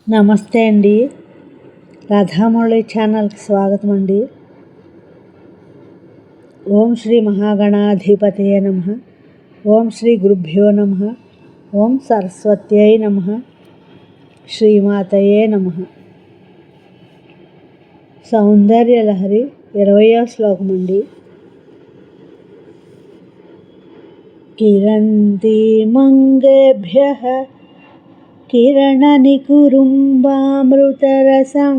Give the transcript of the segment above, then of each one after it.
నమస్తే అండి. రాధామౌళి ఛానల్కి స్వాగతం అండి. ఓం శ్రీ మహాగణాధిపతయే నమః. ఓం శ్రీ గురుభ్యో నమః. ఓం సరస్వత్యై నమః. శ్రీమాతయే నమః. సౌందర్యలహరి 20వ శ్లోకం అండి. కిరంతి మంగేభ్యః కిరణనికురుంబామృతరసం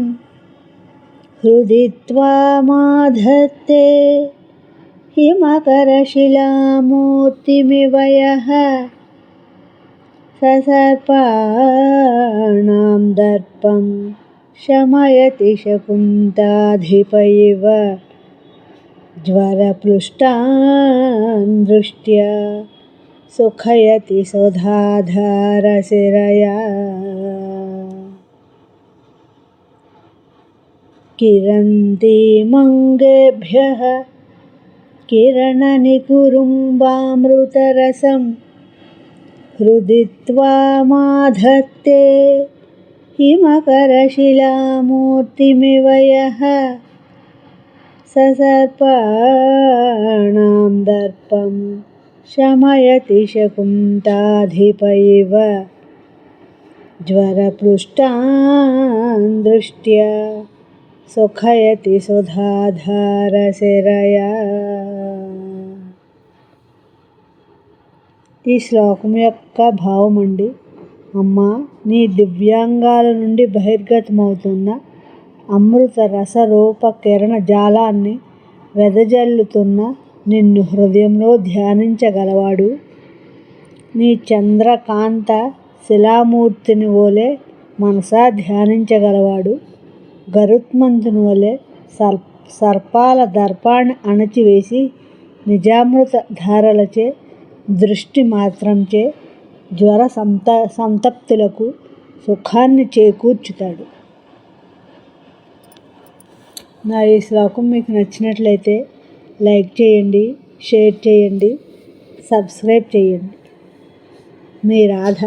హృది త్వామాధత్తే హిమకరశిలామూర్తిమివ యః ససర్పాణాం దర్పం శమయతి శకుంతాధిప ఇవ జ్వరప్లుష్టాన్ దృష్ట్యా సుఖయతి సుధాధారశిరయా. కిరంతి మంగేభ్యః కిరణనికురుంబామృతరసం హృది త్వామాధత్తే హిమకరశిలామూర్తిమివ యః ససర్పాణాం దర్పం శమయతి శకుంతాధిప ఇవ జ్వరప్లుష్టాన్ దృష్ట్యా సుఖయతి సుధాధారశిరయా. ఈ శ్లోకం యొక్క భావం అండి. అమ్మా, నీ దివ్యాంగాల నుండి బహిర్గతమవుతున్న అమృత రసరూప కిరణ జాలాన్ని వెదజల్లుతున్న నిన్ను హృదయంలో ధ్యానించగలవాడు, నీ చంద్రకాంత శిలామూర్తిని వలె మనసా ధ్యానించగలవాడు, గరుత్మంతుని వలె సర్పాల దర్పాన్ని అణచివేసి నిజామృత ధారలచే దృష్టి మాత్రంచే జ్వర సంతప్తులకు సుఖాన్ని చేకూర్చుతాడు. నా ఈ శ్లోకం మీకు నచ్చినట్లయితే లైక్ చేయండి, షేర్ చేయండి, సబ్స్క్రైబ్ చేయండి. మీ రాధ.